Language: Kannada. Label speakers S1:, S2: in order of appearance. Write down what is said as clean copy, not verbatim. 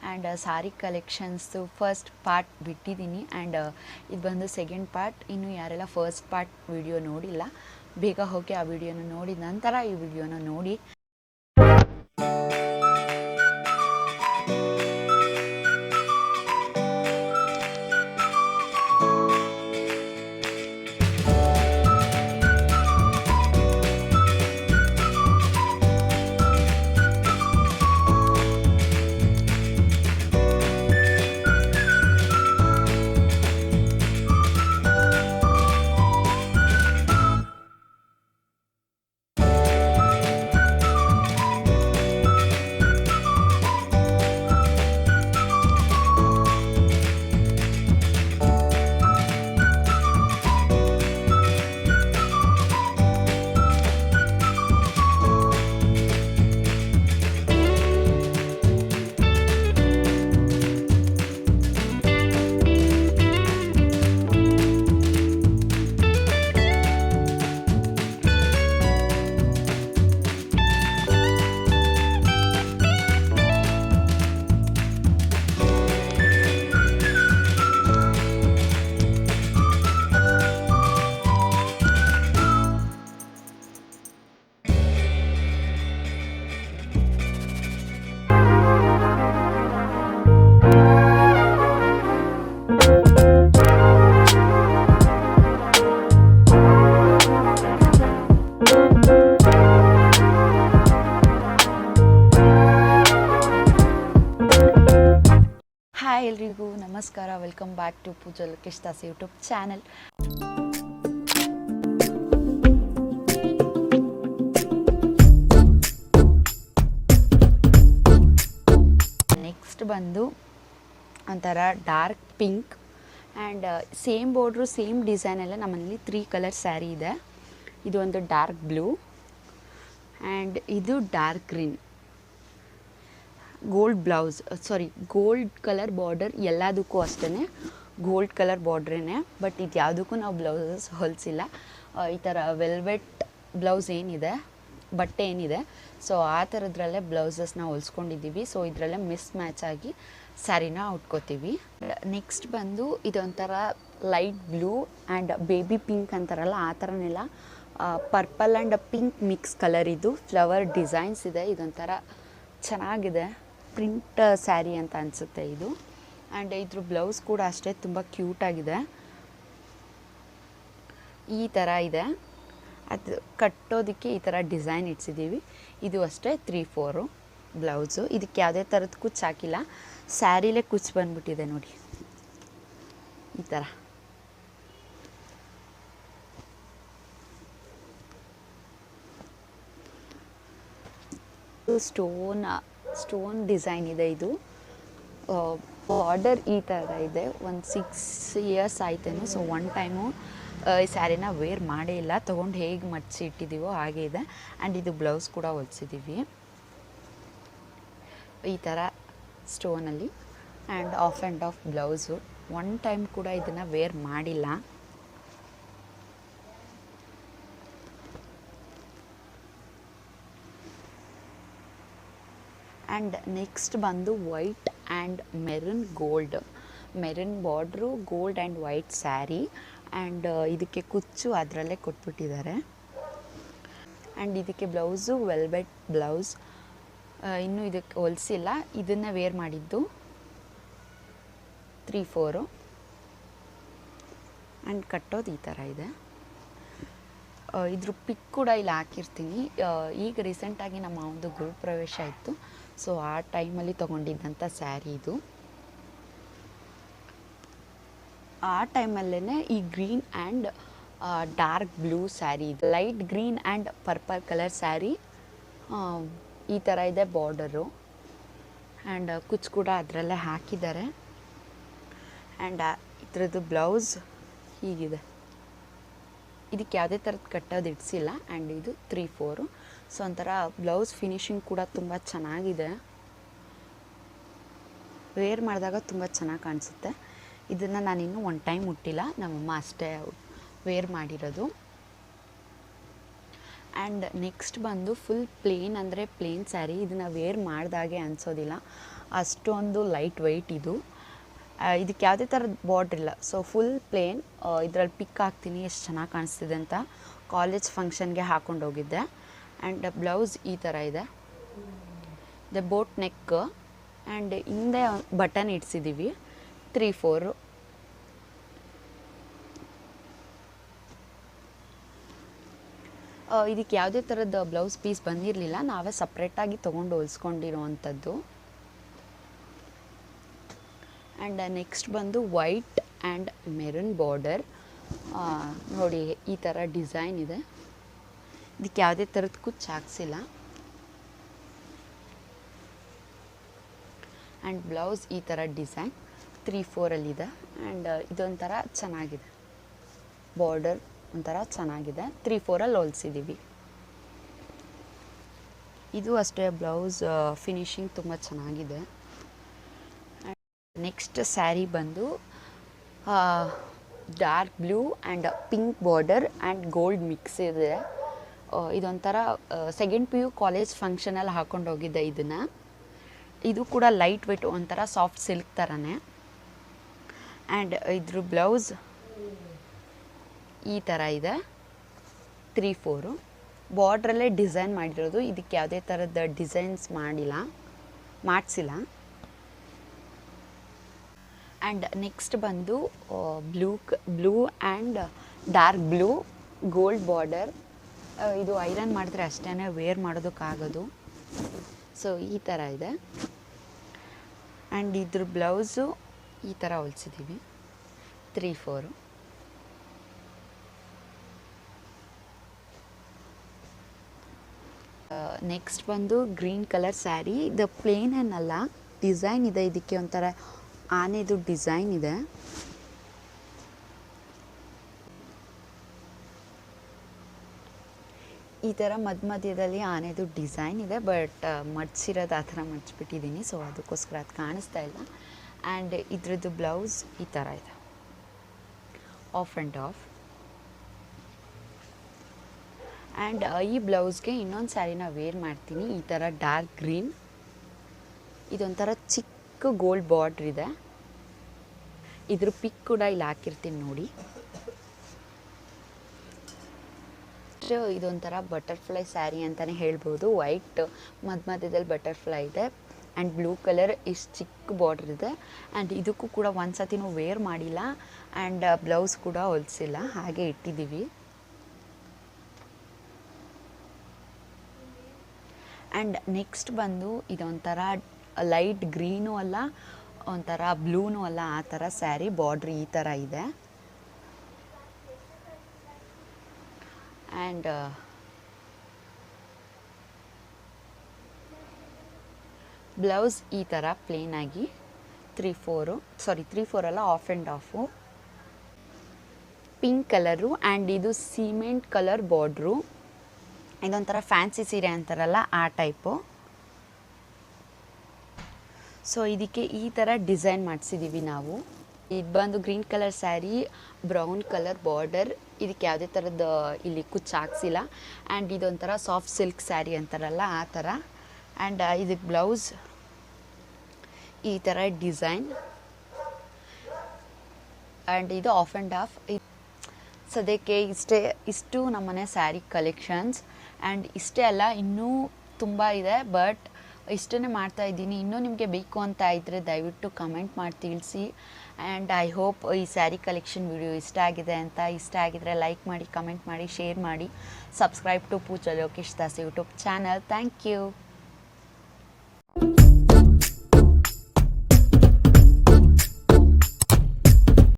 S1: ಆ್ಯಂಡ್ ಸಾರಿ ಕಲೆಕ್ಷನ್ಸ್ದು ಫಸ್ಟ್ ಪಾರ್ಟ್ ಬಿಟ್ಟಿದ್ದೀನಿ ಆ್ಯಂಡ್ ಇದು ಬಂದು ಸೆಕೆಂಡ್ ಪಾರ್ಟ್. ಇನ್ನು ಯಾರೆಲ್ಲ ಫಸ್ಟ್ ಪಾರ್ಟ್ ವಿಡಿಯೋ ನೋಡಿಲ್ಲ ಬೇಗ ಹೋಗಿ ಆ ವಿಡಿಯೋನ ನೋಡಿದ ನಂತರ ಈ ವಿಡಿಯೋನ ನೋಡಿ. ಹಾಯ್ ಎಲ್ರಿಗೂ ನಮಸ್ಕಾರ, welcome back to Pooja Lokesh Das YouTube channel. Next ಬಂದು ಒಂಥರ dark pink and same border same design ಎಲ್ಲ ನಮ್ಮಲ್ಲಿ 3 ಕಲರ್ ಸ್ಯಾರಿ ಇದೆ. ಇದು ಒಂದು ಡಾರ್ಕ್ ಬ್ಲೂ ಆ್ಯಂಡ್ ಇದು dark green, gold blouse gold colour border. ಎಲ್ಲದಕ್ಕೂ ಅಷ್ಟೇ ಗೋಲ್ಡ್ ಕಲರ್ ಬಾರ್ಡ್ರೇ, ಬಟ್ ಇದು ಯಾವುದಕ್ಕೂ ನಾವು ಬ್ಲೌಸಸ್ ಹೊಲಿಸಿಲ್ಲ. ಈ ಥರ ವೆಲ್ವೆಟ್ ಬ್ಲೌಸ್ ಏನಿದೆ, ಬಟ್ಟೆ ಏನಿದೆ, ಸೊ ಆ ಥರದ್ರಲ್ಲೇ ಬ್ಲೌಸಸ್ನ ಹೊಲಿಸ್ಕೊಂಡಿದ್ದೀವಿ. ಸೊ ಇದರಲ್ಲೇ ಮಿಸ್ ಮ್ಯಾಚ್ ಆಗಿ ಸ್ಯಾರಿನ ಉಟ್ಕೋತೀವಿ. ನೆಕ್ಸ್ಟ್ ಬಂದು ಇದೊಂಥರ light blue and baby pink ಅಂತಾರಲ್ಲ ಆ ಥರನೆಲ್ಲ purple and pink mix colour. ಇದು ಫ್ಲವರ್ ಡಿಸೈನ್ಸ್ ಇದೆ. ಇದೊಂಥರ ಚೆನ್ನಾಗಿದೆ, ಪ್ರಿಂಟ್ ಸ್ಯಾರಿ ಅಂತ ಅನಿಸುತ್ತೆ ಇದು. ಆ್ಯಂಡ್ ಇದ್ರ ಬ್ಲೌಸ್ ಕೂಡ ಅಷ್ಟೇ ತುಂಬ ಕ್ಯೂಟಾಗಿದೆ. ಈ ಥರ ಇದೆ, ಅದು ಕಟ್ಟೋದಕ್ಕೆ ಈ ಥರ ಡಿಸೈನ್ ಇಡ್ಸಿದ್ದೀವಿ. ಇದು ಅಷ್ಟೇ 3/4 ಬ್ಲೌಸು. ಇದಕ್ಕೆ ಯಾವುದೇ ಥರದ ಕುಚ್ಚು ಹಾಕಿಲ್ಲ, ಸ್ಯಾರಿಲೇ ಕುಚ್ಚು ಬಂದ್ಬಿಟ್ಟಿದೆ ನೋಡಿ ಈ ಥರ. ಸ್ಟೋನ್ ಡಿಸೈನ್ ಇದೆ. ಇದು ಬಾರ್ಡರ್ ಈ ಥರ ಇದೆ. ಒಂದು 6 ಇಯರ್ಸ್ ಆಯ್ತೇನೋ. ಸೊ ಒನ್ ಟೈಮು ಈ ಸ್ಯಾರಿನ ವೇರ್ ಮಾಡೇ ಇಲ್ಲ, ತೊಗೊಂಡು ಹೇಗೆ ಮಡಿಸಿ ಇಟ್ಟಿದ್ದೀವೋ ಹಾಗೆ ಇದೆ. ಆ್ಯಂಡ್ ಇದು ಬ್ಲೌಸ್ ಕೂಡ ಹೊಲಿಸಿದ್ದೀವಿ ಈ ಥರ ಸ್ಟೋನಲ್ಲಿ. And half blouse. One time ಕೂಡ ಇದನ್ನು ವೇರ್ ಮಾಡಿಲ್ಲ. ಆ್ಯಂಡ್ ನೆಕ್ಸ್ಟ್ ಬಂದು white and maroon border, gold and white sari. And ಇದಕ್ಕೆ ಕುಚ್ಚು ಅದರಲ್ಲೇ ಕೊಟ್ಬಿಟ್ಟಿದ್ದಾರೆ. ಆ್ಯಂಡ್ ಇದಕ್ಕೆ ಬ್ಲೌಸು ವೆಲ್ವೆಟ್ ಬ್ಲೌಸ್. ಇನ್ನೂ ಇದಕ್ಕೆ ಹೊಲಿಸಿಲ್ಲ, ಇದನ್ನು ವೇರ್ ಮಾಡಿದ್ದು 3/4. ಆ್ಯಂಡ್ ಕಟ್ಟೋದು ಈ ಥರ ಇದೆ. ಇದ್ರ ಪಿಕ್ ಕೂಡ ಇಲ್ಲಿ ಹಾಕಿರ್ತೀನಿ. ಈಗ ರೀಸೆಂಟಾಗಿ ನಮ್ಮ ಒಂದು ಗೃಹಪ್ರವೇಶ ಇತ್ತು, ಸೊ ಆ ಟೈಮಲ್ಲಿ ತೊಗೊಂಡಿದ್ದಂಥ ಸ್ಯಾರಿ ಇದು. ಆ ಟೈಮಲ್ಲೇ ಈ green and dark blue sari ಇದೆ. Light green and purple colour sari. ಈ ಥರ ಇದೆ ಬಾರ್ಡರು. ಆ್ಯಂಡ್ ಕುಚ್ಚು ಕೂಡ ಅದರಲ್ಲೇ ಹಾಕಿದ್ದಾರೆ. ಆ್ಯಂಡ್ ಇದ್ರದ್ದು ಬ್ಲೌಸ್ ಹೀಗಿದೆ. ಇದಕ್ಕೆ ಯಾವುದೇ ಥರದ ಕಟ್ಟೋದು ಇಡಿಸಿಲ್ಲ. ಆ್ಯಂಡ್ ಇದು 3/4. ಸೊ ಒಂಥರ ಬ್ಲೌಸ್ ಫಿನಿಶಿಂಗ್ ಕೂಡ ತುಂಬ ಚೆನ್ನಾಗಿದೆ. ವೇರ್ ಮಾಡಿದಾಗ ತುಂಬ ಚೆನ್ನಾಗಿ ಕಾಣಿಸುತ್ತೆ. ಇದನ್ನು ನಾನಿನ್ನೂ ಒನ್ ಟೈಮ್ ಮುಟ್ಟಿಲ್ಲ, ನಮ್ಮಮ್ಮ ಅಷ್ಟೇ ವೇರ್ ಮಾಡಿರೋದು. ಆ್ಯಂಡ್ ನೆಕ್ಸ್ಟ್ ಬಂದು ಫುಲ್ ಪ್ಲೇನ್, ಅಂದರೆ ಪ್ಲೇನ್ ಸ್ಯಾರಿ. ಇದನ್ನು ವೇರ್ ಮಾಡಿದಾಗೆ ಅನಿಸೋದಿಲ್ಲ, ಅಷ್ಟೊಂದು ಲೈಟ್ ವೆಯ್ಟ್ ಇದು. ಇದಕ್ಕೆ ಯಾವುದೇ ಥರದ ಬಾರ್ಡ್ರ್ ಇಲ್ಲ, ಸೊ ಫುಲ್ ಪ್ಲೇನ್. ಇದರಲ್ಲಿ ಪಿಕ್ ಹಾಕ್ತೀನಿ ಎಷ್ಟು ಚೆನ್ನಾಗಿ ಕಾಣಿಸ್ತಿದೆ ಅಂತ. ಕಾಲೇಜ್ ಫಂಕ್ಷನ್ಗೆ ಹಾಕೊಂಡು ಹೋಗಿದ್ದೆ. ಆ್ಯಂಡ್ ಬ್ಲೌಸ್ ಈ ಥರ ಇದೆ. ದ ಬೋಟ್ ನೆಕ್ ಆ್ಯಂಡ್ ಹಿಂದೆ ಬಟನ್ ಇಡ್ಸಿದ್ದೀವಿ 3-4. ಇದಕ್ಕೆ ಯಾವುದೇ ಥರದ ಬ್ಲೌಸ್ ಪೀಸ್ ಬಂದಿರಲಿಲ್ಲ, ನಾವೇ ಸಪ್ರೇಟಾಗಿ ತೊಗೊಂಡು ಹೊಲಿಸ್ಕೊಂಡಿರೋವಂಥದ್ದು. ಆ್ಯಂಡ್ ನೆಕ್ಸ್ಟ್ ಬಂದು ವೈಟ್ ಆ್ಯಂಡ್ ಮೆರೂನ್ ಬಾರ್ಡರ್. ನೋಡಿ ಈ ಥರ ಡಿಸೈನ್ ಇದೆ. ಇದಕ್ಕೆ ಯಾವುದೇ ಥರದ ಕುಚ್ಚು ಹಾಕ್ಸಿಲ್ಲ. ಆ್ಯಂಡ್ ಬ್ಲೌಸ್ ಈ ಥರ ಡಿಸೈನ್ 3-4 ಆ್ಯಂಡ್ ಇದೊಂಥರ ಚೆನ್ನಾಗಿದೆ, ಬಾರ್ಡರ್ ಒಂಥರ ಚೆನ್ನಾಗಿದೆ. 3-4 ಹೊಲಿಸಿದ್ದೀವಿ. ಇದು ಅಷ್ಟೇ, ಬ್ಲೌಸ್ ಫಿನಿಶಿಂಗ್ ತುಂಬ ಚೆನ್ನಾಗಿದೆ. ನೆಕ್ಸ್ಟ್ ಸ್ಯಾರಿ ಬಂದು dark blue and pink border and gold mix ಇದೆ. ಇದೊಂಥರ ಸೆಕೆಂಡ್ PU ಕಾಲೇಜ್ ಫಂಕ್ಷನಲ್ಲಿ ಹಾಕೊಂಡು ಹೋಗಿದ್ದೆ ಇದನ್ನು. ಇದು ಕೂಡ ಲೈಟ್ ವೆಯ್ಟ್, ಒಂಥರ ಸಾಫ್ಟ್ ಸಿಲ್ಕ್ ಥರನೇ. ಆ್ಯಂಡ್ ಇದ್ರ ಬ್ಲೌಸ್ ಈ ಥರ ಇದೆ 3-4. ಬಾರ್ಡ್ರಲ್ಲೇ ಡಿಸೈನ್ ಮಾಡಿರೋದು, ಇದಕ್ಕೆ ಯಾವುದೇ ಥರದ ಡಿಸೈನ್ಸ್ ಮಾಡಿಸಿಲ್ಲ. ಆ್ಯಂಡ್ ನೆಕ್ಸ್ಟ್ ಬಂದು blue and dark blue gold border. ಇದು ಐರನ್ ಮಾಡಿದ್ರೆ ಅಷ್ಟೇ ವೇರ್ ಮಾಡೋದಕ್ಕಾಗೋದು. ಸೊ ಈ ಥರ ಇದೆ. ಆ್ಯಂಡ್ ಇದ್ರ ಬ್ಲೌಸು ಈ ಥರ ಹೊಲಿಸಿದ್ದೀವಿ 3-4. ನೆಕ್ಸ್ಟ್ ಬಂದು ಗ್ರೀನ್ ಕಲರ್ ಸ್ಯಾರಿ. ಇದು ಪ್ಲೇನ್ ಏನಲ್ಲ, ಡಿಸೈನ್ ಇದೆ. ಇದಕ್ಕೆ ಒಂಥರ ಆನೆದು ಡಿಸೈನ್ ಇದೆ. ಈ ಥರ ಮಧ್ಯದಲ್ಲಿ ಆನೆದು ಡಿಸೈನ್ ಇದೆ, ಬಟ್ ಮಡ್ಚಿರೋದು ಆ ಥರ ಮಡ್ಚಿಬಿಟ್ಟಿದ್ದೀನಿ, ಸೊ ಅದಕ್ಕೋಸ್ಕರ ಅದು ಕಾಣಿಸ್ತಾ ಇಲ್ಲ. ಆ್ಯಂಡ್ ಇದ್ರದ್ದು ಬ್ಲೌಸ್ ಈ ಥರ ಇದೆ, ಆಫ್ ಆ್ಯಂಡ್ ಆಫ್. ಆ್ಯಂಡ್ ಈ ಬ್ಲೌಸ್ಗೆ ಇನ್ನೊಂದು ಸ್ಯಾರಿನ ವೇರ್ ಮಾಡ್ತೀನಿ, ಈ ಥರ ಡಾರ್ಕ್ ಗ್ರೀನ್. ಇದೊಂಥರ ಚಿಕ್ಕ ಗೋಲ್ಡ್ ಬಾರ್ಡ್ರ್ ಇದೆ. ಇದ್ರ ಪಿಕ್ ಕೂಡ ಇಲ್ಲಿ ಹಾಕಿರ್ತೀನಿ ನೋಡಿ. ಇದೊಂಥರ ಬಟರ್ಫ್ಲೈ ಸ್ಯಾರಿ ಅಂತಲೇ ಹೇಳ್ಬೋದು. ವೈಟ್ ಮಧ್ಯದಲ್ಲಿ ಬಟರ್ಫ್ಲೈ ಇದೆ ಆ್ಯಂಡ್ ಬ್ಲೂ ಕಲರ್ ಇಷ್ಟು ಚಿಕ್ಕ ಬಾರ್ಡ್ರ್ ಇದೆ. ಆ್ಯಂಡ್ ಇದಕ್ಕೂ ಕೂಡ ಒಂದು ಸತಿನೂ ವೇರ್ ಮಾಡಿಲ್ಲ ಆ್ಯಂಡ್ ಬ್ಲೌಸ್ ಕೂಡ ಹೊಲಿಸಿಲ್ಲ, ಹಾಗೆ ಇಟ್ಟಿದ್ದೀವಿ. ಆ್ಯಂಡ್ ನೆಕ್ಸ್ಟ್ ಬಂದು ಇದೊಂಥರ ಲೈಟ್ ಗ್ರೀನೂ ಅಲ್ಲ, ಒಂಥರ ಬ್ಲೂನೂ ಅಲ್ಲ, ಆ ಥರ ಸ್ಯಾರಿ. ಬಾರ್ಡ್ರ್ ಈ ಥರ ಇದೆ. ಆ್ಯಂಡ್ ಬ್ಲೌಸ್ ಈ ಥರ ಪ್ಲೇನಾಗಿ 3-4 ಅಲ್ಲ, half and half. Pink colour and ಇದು ಸಿಮೆಂಟ್ ಕಲರ್ ಬಾರ್ಡ್ರು. ಇದೊಂಥರ ಫ್ಯಾನ್ಸಿ ಸೀರೆ ಅಂತಾರಲ್ಲ ಆ ಟೈಪು. ಸೊ ಇದಕ್ಕೆ ಈ ಥರ ಡಿಸೈನ್ ಮಾಡಿಸಿದ್ದೀವಿ ನಾವು. ಇದು ಬಂದು green colour sari, brown colour border. ಇದಕ್ಕೆ ಯಾವುದೇ ಥರದ ಇಲ್ಲಿ ಕುಚ್ಚು ಹಾಕ್ಸಿಲ್ಲ. ಆ್ಯಂಡ್ ಇದೊಂಥರ ಸಾಫ್ಟ್ ಸಿಲ್ಕ್ ಸ್ಯಾರಿ ಅಂತಾರಲ್ಲ ಆ ಥರ. ಆ್ಯಂಡ್ ಇದಕ್ಕೆ ಬ್ಲೌಸ್ ಈ ಥರ ಡಿಸೈನ್. ಆ್ಯಂಡ್ ಇದು ಆಫ್ ಆ್ಯಂಡ್ ಆಫ್. ಸದ್ಯಕ್ಕೆ ಇಷ್ಟು ನಮ್ಮನೆ ಸ್ಯಾರಿ ಕಲೆಕ್ಷನ್ಸ್. ಆ್ಯಂಡ್ ಇಷ್ಟೇ ಅಲ್ಲ, ಇನ್ನೂ ತುಂಬ ಇದೆ, ಬಟ್ ಇಷ್ಟನ್ನೇ ಮಾಡ್ತಾಯಿದ್ದೀನಿ. ಇನ್ನೂ ನಿಮಗೆ ಬೇಕು ಅಂತ ಇದ್ದರೆ ದಯವಿಟ್ಟು ಕಮೆಂಟ್ ಮಾಡಿ ತಿಳಿಸಿ. ಆ್ಯಂಡ್ ಐ ಹೋಪ್ ಈ ಸ್ಯಾರಿ ಕಲೆಕ್ಷನ್ ವಿಡಿಯೋ ಇಷ್ಟ ಆಗಿದೆ ಅಂತ. ಇಷ್ಟ ಆಗಿದರೆ ಲೈಕ್ ಮಾಡಿ, ಕಮೆಂಟ್ ಮಾಡಿ, ಶೇರ್ ಮಾಡಿ. Subscribe to Pooja Lokesh Das YouTube channel. Thank you.